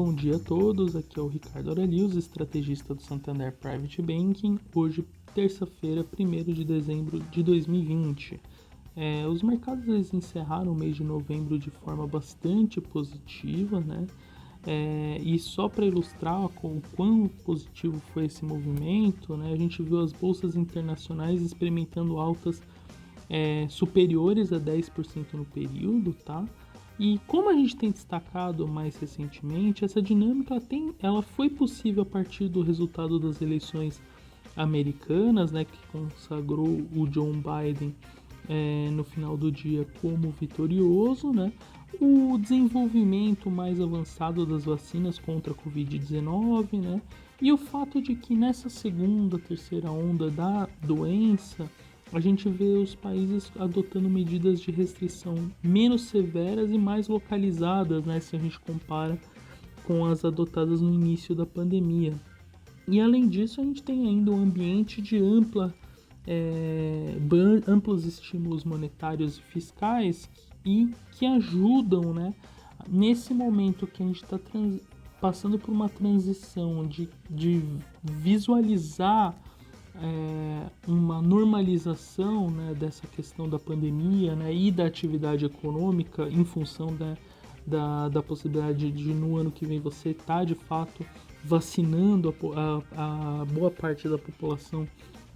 Bom dia a todos, aqui é o Ricardo Aurelius, estrategista do Santander Private Banking. Hoje, terça-feira, 1º de dezembro de 2020. Os mercados eles encerraram o mês de novembro de forma bastante positiva, né? E só para ilustrar o quão positivo foi esse movimento, né, a gente viu as bolsas internacionais experimentando altas superiores a 10% no período, tá? E como a gente tem destacado mais recentemente, essa dinâmica ela foi possível a partir do resultado das eleições americanas, né, que consagrou o Joe Biden no final do dia como vitorioso, né? O desenvolvimento mais avançado das vacinas contra a Covid-19, né? E o fato de que nessa segunda, terceira onda da doença, a gente vê os países adotando medidas de restrição menos severas e mais localizadas, né, se a gente compara com as adotadas no início da pandemia. E além disso, a gente tem ainda um ambiente de amplos estímulos monetários e fiscais e que ajudam, né, nesse momento que a gente está passando por uma transição de visualizar uma normalização, né, dessa questão da pandemia, né, e da atividade econômica em função da possibilidade de no ano que vem você estar de fato vacinando a boa parte da população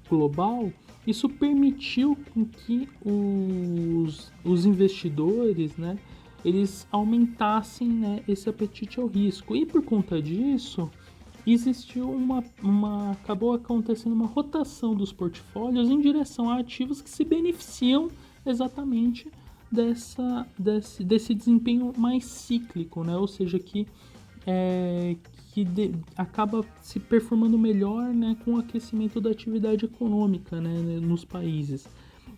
global. Isso permitiu com que os investidores, né, eles aumentassem, né, esse apetite ao risco, e por conta disso existiu acabou acontecendo uma rotação dos portfólios em direção a ativos que se beneficiam exatamente desse desempenho mais cíclico, né? Ou seja, que acaba se performando melhor, né, com o aquecimento da atividade econômica, né, nos países.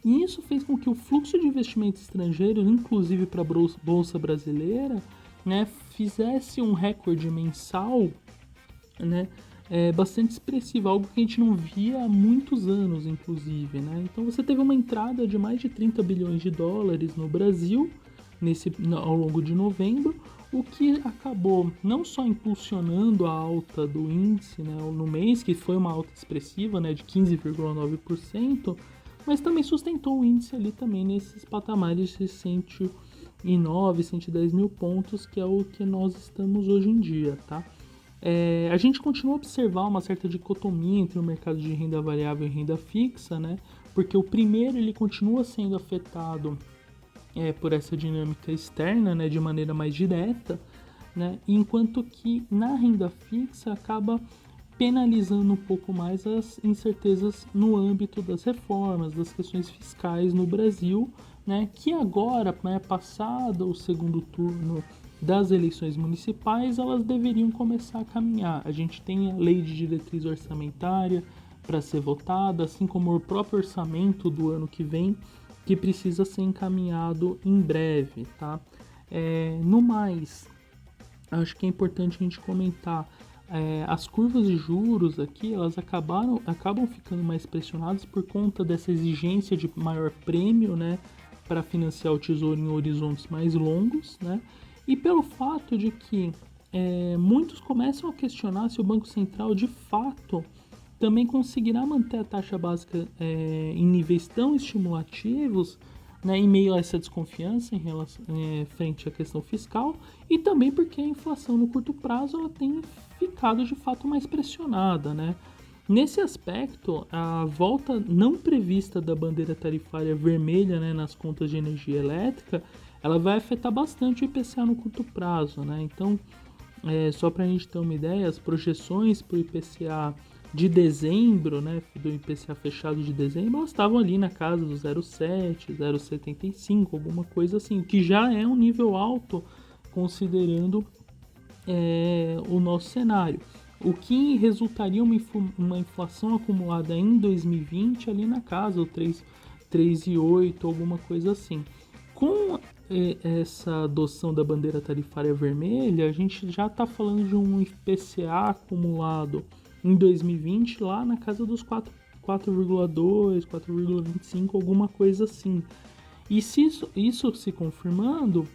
E isso fez com que o fluxo de investimentos estrangeiros, inclusive para a Bolsa Brasileira, né, fizesse um recorde mensal, né, bastante expressivo, algo que a gente não via há muitos anos, inclusive, né? Então você teve uma entrada de mais de 30 bilhões de dólares no Brasil ao longo de novembro, o que acabou não só impulsionando a alta do índice, né, no mês, que foi uma alta expressiva, né, de 15,9%, mas também sustentou o índice ali também nesses patamares de 109, 110 mil pontos, que é o que nós estamos hoje em dia, tá? A gente continua a observar uma certa dicotomia entre o mercado de renda variável e renda fixa, né? Porque o primeiro ele continua sendo afetado por essa dinâmica externa, né, de maneira mais direta, né? Enquanto que na renda fixa acaba penalizando um pouco mais as incertezas no âmbito das reformas, das questões fiscais no Brasil, né? Que agora, né, passado o segundo turno das eleições municipais, elas deveriam começar a caminhar. A gente tem a lei de diretriz orçamentária para ser votada, assim como o próprio orçamento do ano que vem, que precisa ser encaminhado em breve, tá? No mais, acho que é importante a gente comentar, as curvas de juros aqui, elas acabam ficando mais pressionadas por conta dessa exigência de maior prêmio, né, para financiar o tesouro em horizontes mais longos, né? E pelo fato de que muitos começam a questionar se o Banco Central de fato também conseguirá manter a taxa básica em níveis tão estimulativos, né, em meio a essa desconfiança frente à questão fiscal, e também porque a inflação no curto prazo ela tem ficado de fato mais pressionada, né? Nesse aspecto, a volta não prevista da bandeira tarifária vermelha, né, nas contas de energia elétrica, ela vai afetar bastante o IPCA no curto prazo, né? Então, só para a gente ter uma ideia, as projeções para o IPCA de dezembro, né, do IPCA fechado de dezembro, elas estavam ali na casa do 0,7, 0,75, alguma coisa assim, o que já é um nível alto considerando o nosso cenário. O que resultaria uma inflação acumulada em 2020 ali na casa do 3,8, alguma coisa assim. Com essa adoção da bandeira tarifária vermelha, a gente já está falando de um IPCA acumulado em 2020 lá na casa dos 4,2, 4,25, alguma coisa assim. E se isso se confirmando,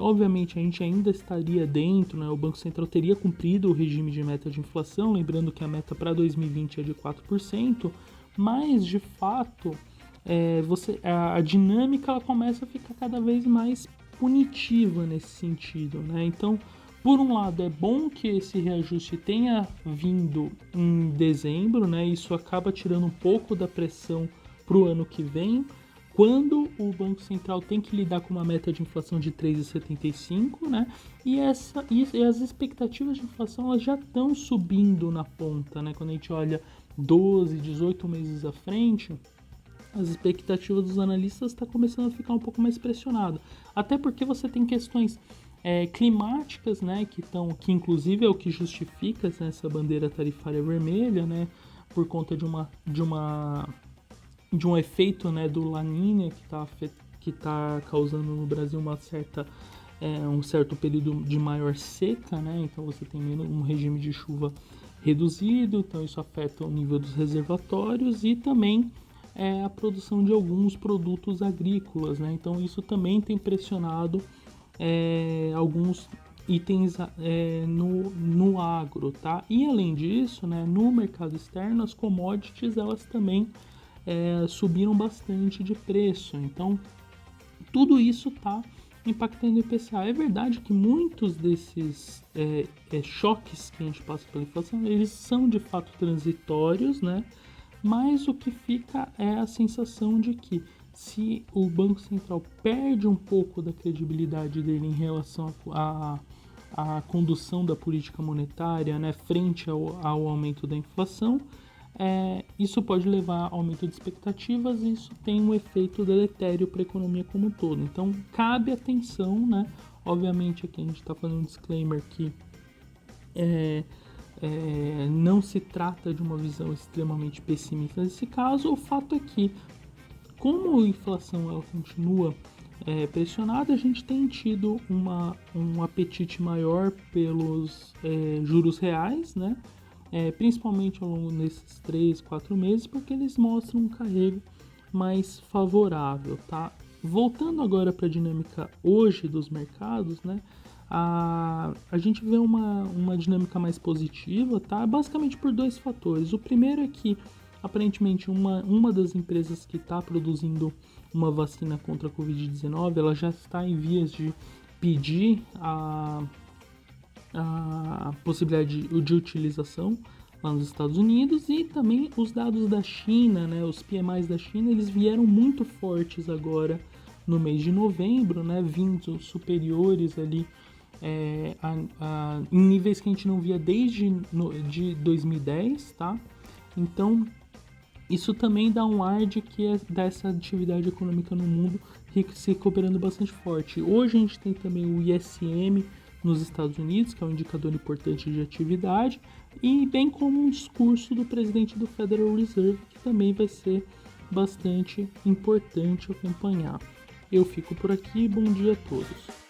Obviamente, a gente ainda estaria dentro, né? O Banco Central teria cumprido o regime de meta de inflação, lembrando que a meta para 2020 é de 4%, mas, de fato, a dinâmica ela começa a ficar cada vez mais punitiva nesse sentido, né? Então, por um lado, é bom que esse reajuste tenha vindo em dezembro, né? Isso acaba tirando um pouco da pressão para o ano que vem, quando o Banco Central tem que lidar com uma meta de inflação de 3,75, né? E as expectativas de inflação elas já estão subindo na ponta, né? Quando a gente olha 12, 18 meses à frente, as expectativas dos analistas estão começando a ficar um pouco mais pressionado. Até porque você tem questões climáticas, né? Que inclusive é o que justifica essa bandeira tarifária vermelha, né? Por conta de um efeito, né, do La Niña que tá causando no Brasil um certo período de maior seca, né? Então você tem um regime de chuva reduzido, então isso afeta o nível dos reservatórios e também a produção de alguns produtos agrícolas, né? Então isso também tem pressionado alguns itens no agro, tá? E além disso, né, no mercado externo, as commodities elas também subiram bastante de preço. Então, tudo isso está impactando o IPCA. É verdade que muitos desses choques que a gente passa pela inflação, eles são de fato transitórios, né? Mas o que fica é a sensação de que se o Banco Central perde um pouco da credibilidade dele em relação à condução da política monetária, né, frente ao aumento da inflação, isso pode levar a aumento de expectativas e isso tem um efeito deletério para a economia como um todo. Então, cabe atenção, né? Obviamente, aqui a gente está fazendo um disclaimer que não se trata de uma visão extremamente pessimista nesse caso. O fato é que, como a inflação ela continua pressionada, a gente tem tido um apetite maior pelos juros reais, né? Principalmente ao longo desses 3, 4 meses, porque eles mostram um carrego mais favorável, tá? Voltando agora para a dinâmica hoje dos mercados, né? A gente vê uma dinâmica mais positiva, tá? Basicamente por dois fatores. O primeiro é que, aparentemente, uma das empresas que está produzindo uma vacina contra a Covid-19, ela já está em vias de pedir a possibilidade de utilização lá nos Estados Unidos, e também os dados da China, né, os PMIs da China, eles vieram muito fortes agora no mês de novembro, né, vindo superiores ali em níveis que a gente não via desde de 2010, tá? Então, isso também dá um ar de que dessa atividade econômica no mundo se recuperando bastante forte. Hoje a gente tem também o ISM nos Estados Unidos, que é um indicador importante de atividade, e bem como um discurso do presidente do Federal Reserve, que também vai ser bastante importante acompanhar. Eu fico por aqui, bom dia a todos.